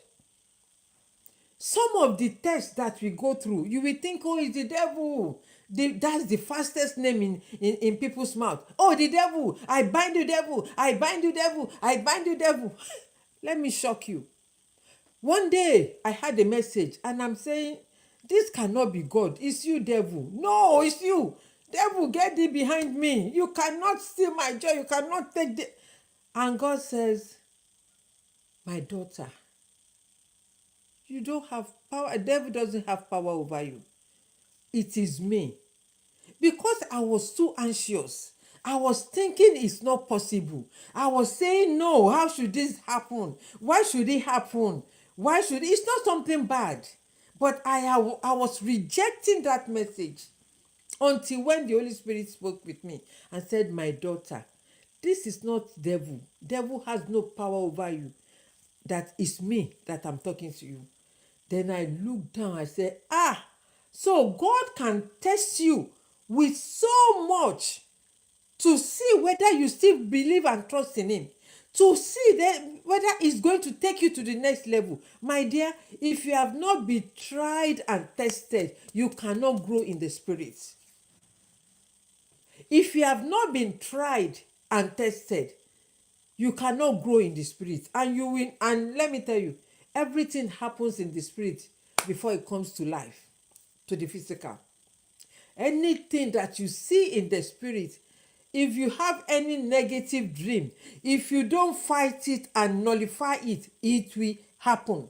Some of the tests that we go through, you will think, oh, it's the devil. That's the fastest name in people's mouth. Oh, the devil. I bind the devil. I bind the devil. I bind the devil. Let me shock you. One day, I had a message, and I'm saying, this cannot be God. It's you, devil. No, it's you. Devil, get thee behind me. You cannot steal my joy. You cannot take the... And God says, my daughter, you don't have power. The devil doesn't have power over you. It is me. Because I was too anxious. I was thinking it's not possible. I was saying, no, how should this happen? Why should it happen? Why should it? It's not something bad. But I was rejecting that message until when the Holy Spirit spoke with me and said, my daughter, this is not devil. Devil has no power over you. That is me that I'm talking to you. Then I looked down, I said, so God can test you with so much to see whether you still believe and trust in him, to see whether he's going to take you to the next level. My dear, if you have not been tried and tested, you cannot grow in the spirit. If you have not been tried and tested, you cannot grow in the spirit. And let me tell you, everything happens in the spirit before it comes to life, to the physical. Anything that you see in the spirit, if you have any negative dream, if you don't fight it and nullify it, it will happen.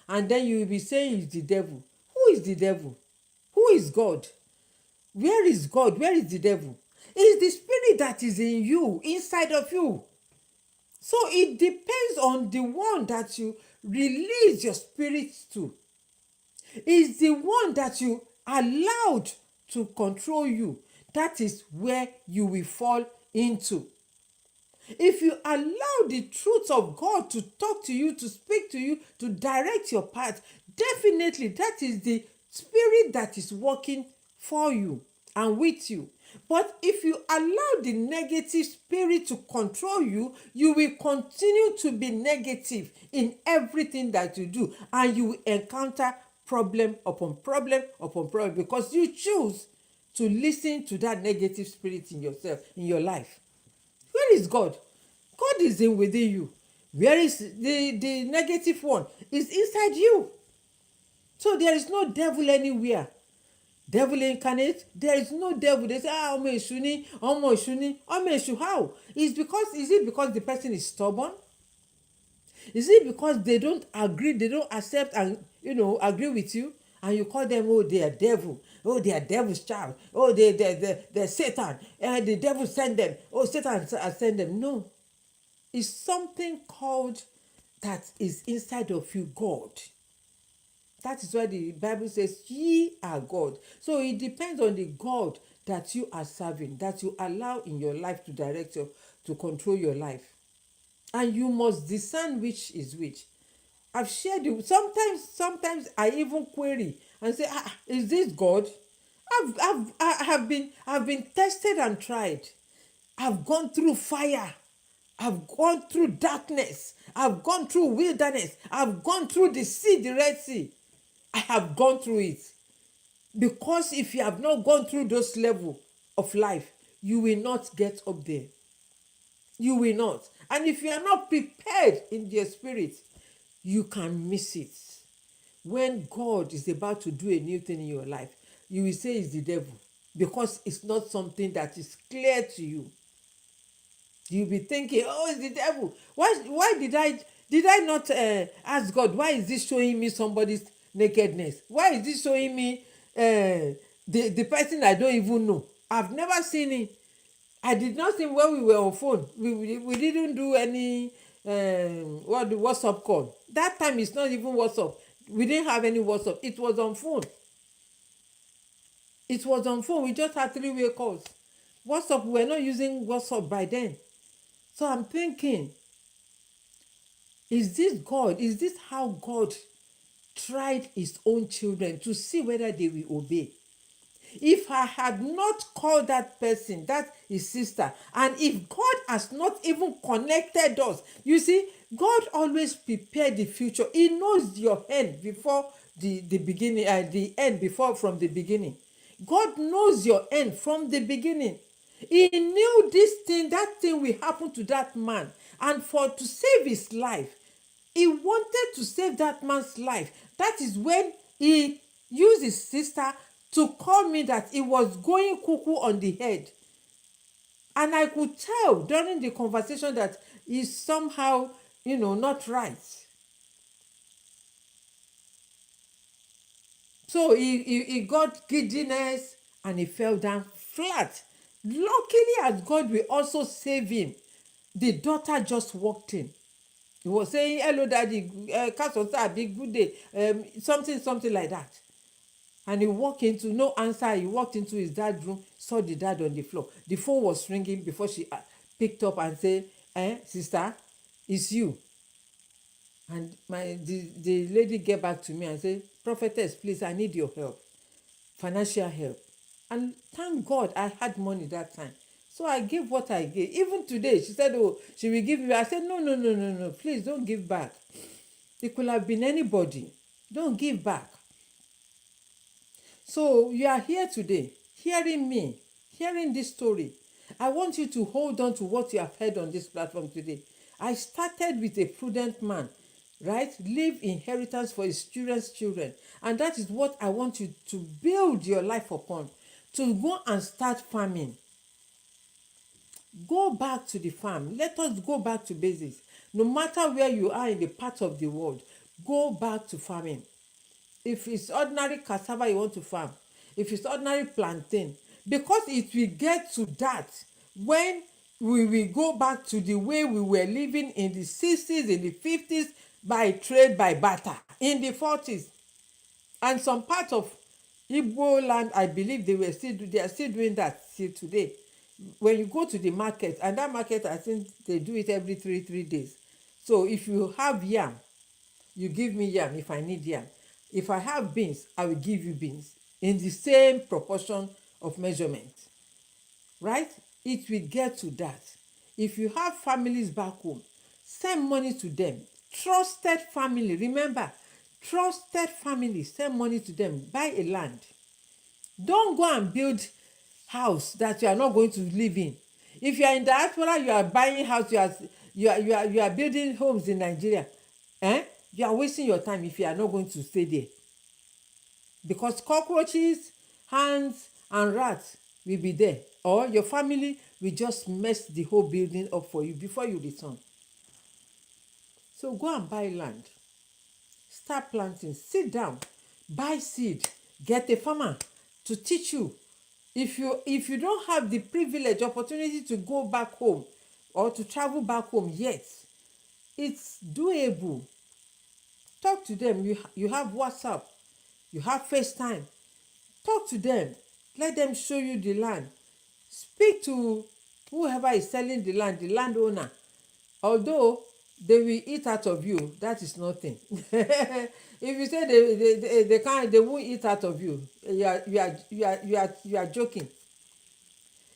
And then you will be saying it's the devil. Who is the devil? Who is God? Where is God? Where is the devil? It is the spirit that is in you, inside of you. So it depends on the one that you release your spirit to. It's the one that you allowed to control you. That is where you will fall into. If you allow the truth of God to talk to you, to speak to you, to direct your path, definitely that is the spirit that is working for you and with you. But if you allow the negative spirit to control you, you will continue to be negative in everything that you do, and you will encounter problem upon problem upon problem, because you choose to listen to that negative spirit in yourself, in your life. Where is God? God is within you. Where is the negative one? Is inside you. So there is no devil anywhere. Devil incarnate, there is no devil. They say, ọmọ èṣù ni, ọmọ èṣù ni, ọmọ èṣù. How? Is it because the person is stubborn? Is it because they don't agree, they don't accept and agree with you, and you call them, oh, they are devil, oh, they are devil's child, oh, they're Satan, and the devil sent them, oh, Satan has sent them? No, it's something called that is inside of you, God. That is why the Bible says, ye are God. So it depends on the God that you are serving, that you allow in your life to direct you, to control your life. And you must discern which is which. I've shared it. Sometimes I even query and say, is this God? I've been tested and tried. I've gone through fire. I've gone through darkness. I've gone through wilderness. I've gone through the sea, the Red Sea. I have gone through it. Because if you have not gone through those levels of life, you will not get up there. You will not. And if you are not prepared in your spirit, you can miss it. When God is about to do a new thing in your life, you will say it's the devil, because it's not something that is clear to you. You'll be thinking, oh, it's the devil. Why did I not ask God, why is this showing me somebody's nakedness? Why is this showing me the person I don't even know? I've never seen him. I did not see him when we were on phone. We didn't do any what the WhatsApp call. That time it's not even WhatsApp. We didn't have any WhatsApp. It was on phone. It was on phone. We just had three-way calls. WhatsApp, we were not using WhatsApp by then. So I'm thinking, is this God? Is this how God tried his own children to see whether they will obey? If I had not called that person, that is sister, and if God has not even connected us, you see, God always prepared the future. He knows your end before the beginning, the end before from the beginning. God knows your end from the beginning. He knew this thing, that thing will happen to that man, and for to save his life, he wanted to save that man's life. That is when he used his sister to call me that he was going cuckoo on the head. And I could tell during the conversation that he's somehow, not right. So he got giddiness and he fell down flat. Luckily, as God will also save him, the daughter just walked in. He was saying, hello, daddy, big good day, something like that. And he walked into, no answer, he walked into his dad's room, saw the dad on the floor. The phone was ringing before she picked up and said, sister, it's you. And the lady get back to me and said, prophetess, please, I need your help, financial help. And thank God I had money that time. So I gave what I gave. Even today, she said, oh, she will give you. I said, no, please don't give back. It could have been anybody. Don't give back. So you are here today, hearing me, hearing this story. I want you to hold on to what you have heard on this platform today. I started with a prudent man, right? Leave inheritance for his children's children. And that is what I want you to build your life upon. To go and start farming. Go back to the farm. Let us go back to basics. No matter where you are in the part of the world, go back to farming. If it's ordinary cassava you want to farm, if it's ordinary plantain, because it will get to that when we will go back to the way we were living in the 60s, in the 50s, by trade, by barter, in the 40s. And some part of Igbo land, I believe they are still doing that till today. When you go to the market, and that market, I think they do it every three days. So if you have yam, you give me yam if I need yam. If I have beans, I will give you beans in the same proportion of measurement. Right? It will get to that. If you have families back home, send money to them. Trusted family, remember, trusted family, send money to them. Buy a land. Don't go and build house that you are not going to live in. If you are in diaspora, you are buying house, you are building homes in Nigeria. You are wasting your time if you are not going to stay there. Because cockroaches, ants, and rats will be there. Or your family will just mess the whole building up for you before you return. So go and buy land, start planting, sit down, buy seed, get a farmer to teach you. If you don't have the privilege, opportunity to go back home or to travel back home yet, it's doable. Talk to them. You have WhatsApp, you have FaceTime. Talk to them, let them show you the land. Speak to whoever is selling the land, the landowner. Although they will eat out of you, that is nothing. If you say they can't, they won't eat out of you, you are joking.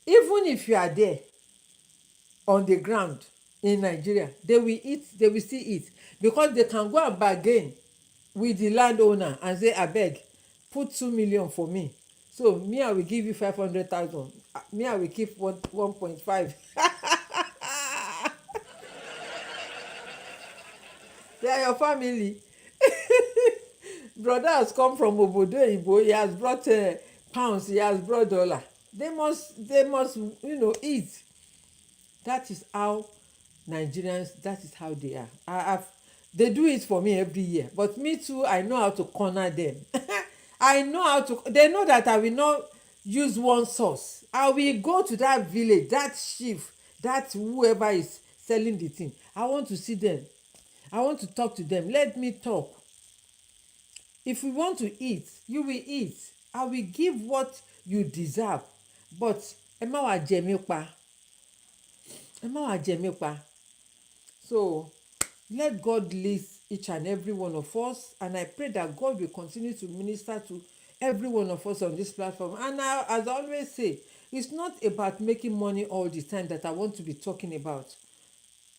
Even if you are there on the ground in Nigeria, they will eat, they will still eat, because they can go and bargain with the landowner and say, abeg, put 2 million for me, so me I will give you 500,000, me I will keep 1.5. They are your family. Brother has come from obodo oyibo, he has brought pounds, he has brought dollar. They must eat. That is how Nigerians, that is how they are. They do it for me every year, but me too, I know how to corner them. I know how to, they know that I will not use one source. I will go to that village, that chief, that whoever is selling the thing. I want to see them, I want to talk to them, let me talk. If we want to eat, you will eat. I will give what you deserve, but ẹ má wá jẹ mí pa, ẹ má wá jẹ mí pa. So let God lead each and every one of us, and I pray that God will continue to minister to every one of us on this platform. And as I always say, it's not about making money all the time that I want to be talking about.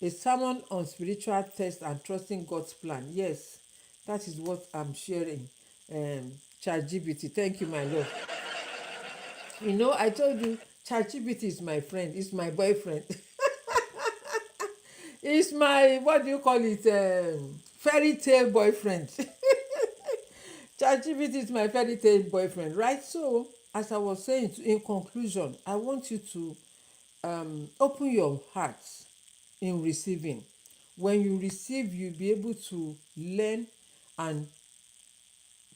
A sermon on spiritual test and trusting God's plan. Yes, that is what I'm sharing. ChatGPT, thank you, my love. I told you, ChatGPT is my friend, it's my boyfriend. It's my, what do you call it, fairy tale boyfriend. ChatGPT is my fairy tale boyfriend, right? So as I was saying, in conclusion, I want you to open your heart in receiving. When you receive, you'll be able to learn and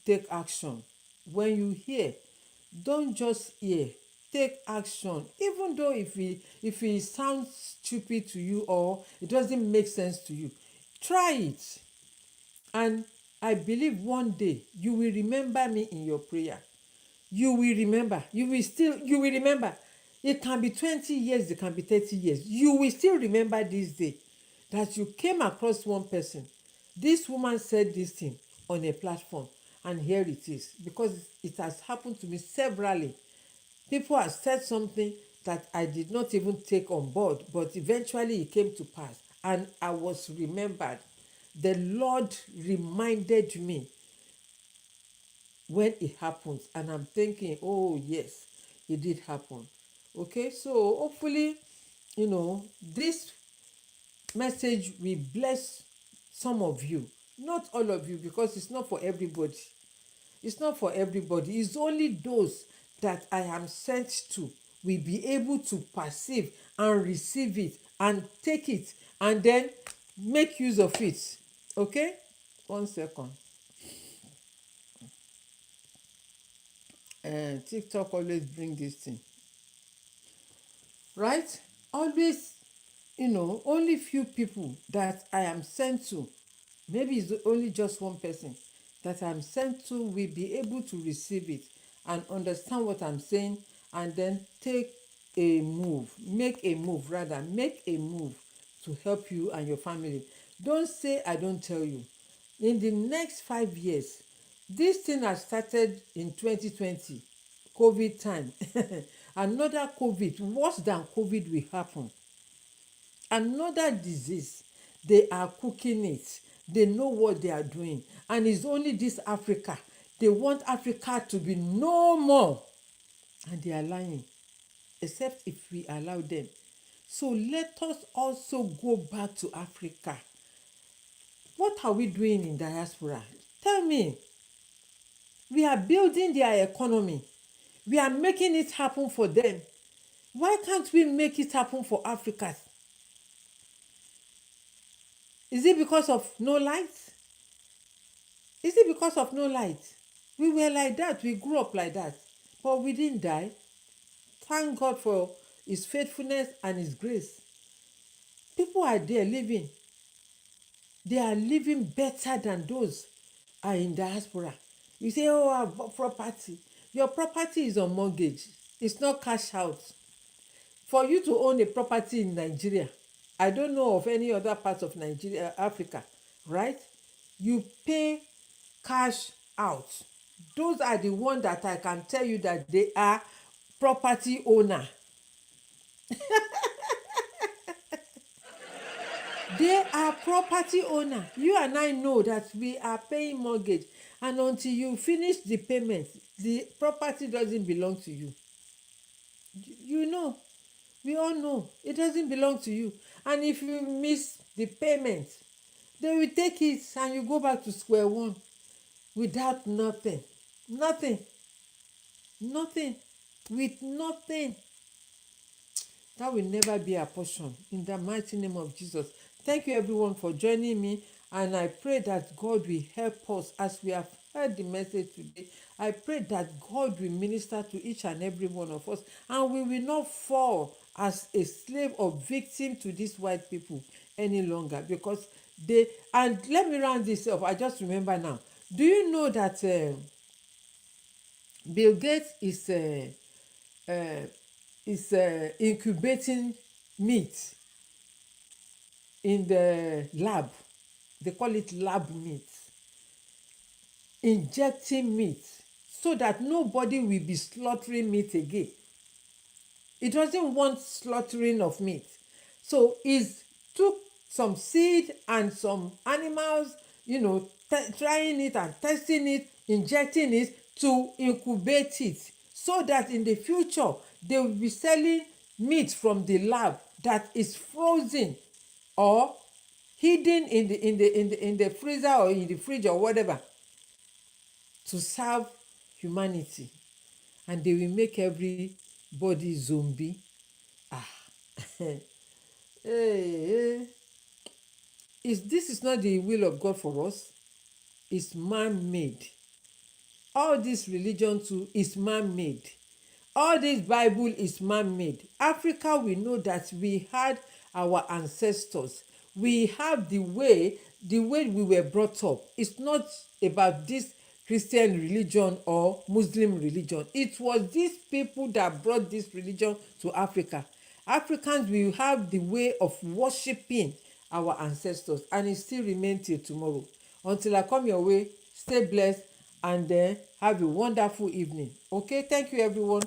take action. When you hear, don't just hear, take action. Even though if it sounds stupid to you or it doesn't make sense to you, try it. And I believe one day you will remember me in your prayer. You will remember, you will remember. It can be 20 years, it can be 30 years, you will still remember this day that you came across one person. This woman said this thing on a platform, and here it is, because it has happened to me severally. People have said something that I did not even take on board, but eventually it came to pass and I was remembered. The Lord reminded me when it happens, and I'm thinking, oh yes, it did happen. Okay, so hopefully, this message will bless some of you, not all of you, because it's not for everybody. It's not for everybody. It's only those that I am sent to will be able to perceive and receive it and take it and then make use of it. Okay, 1 second. TikTok always bring this thing, right? Always, only few people that I am sent to, maybe it's only just one person that I'm sent to, will be able to receive it and understand what I'm saying, and then take a move, make a move, rather, make a move to help you and your family. Don't say I don't tell you. In the next 5 years, this thing has started in 2020, COVID time. Another COVID, worse than COVID, will happen. Another disease, they are cooking it, they know what they are doing, and it's only this Africa, they want Africa to be no more, and they are lying, except if we allow them. So let us also go back to Africa. What are we doing in diaspora? Tell me. We are building their economy, we are making it happen for them. Why can't we make it happen for Africa? Is it because of no light? Is it because of no light? We were like that. We grew up like that. But we didn't die. Thank God for his faithfulness and his grace. People are there living. They are living better than those are in diaspora. You say, oh, I bought property. Your property is on mortgage. It's not cash out. For you to own a property in Nigeria, I don't know of any other part of Nigeria, Africa, right? You pay cash out. Those are the ones that I can tell you that they are property owner. They are property owner. You and I know that we are paying mortgage, and until you finish the payment, the property doesn't belong to you. You know, we all know it doesn't belong to you. And if you miss the payment, they will take it and you go back to square one without nothing. Nothing. Nothing. With nothing. That will never be our portion in the mighty name of Jesus. Thank you everyone for joining me, and I pray that God will help us as we have heard the message today. I pray that God will minister to each and every one of us, and we will not fall as a slave or victim to these white people any longer, because they, and let me round this up. I just remember now. Do you know that Bill Gates uh, incubating meat in the lab? They call it lab meat. Injecting meat so that nobody will be slaughtering meat again. It doesn't want slaughtering of meat. So he took some seed and some animals, trying it and testing it, injecting it to incubate it, so that in the future they will be selling meat from the lab that is frozen or hidden in the freezer or in the fridge or whatever, to serve humanity, and they will make everybody zombie. Ah. Hey, this is not the will of God for us. It's man-made. All this religion too is man-made. All this Bible is man-made. Africa, we know that we had our ancestors. We have the way we were brought up. It's not about this Christian religion or Muslim religion. It was these people that brought this religion to Africa. Africans, we have the way of worshiping our ancestors, and it still remains till tomorrow. Until I come your way, stay blessed, and then have a wonderful evening. Okay, thank you everyone.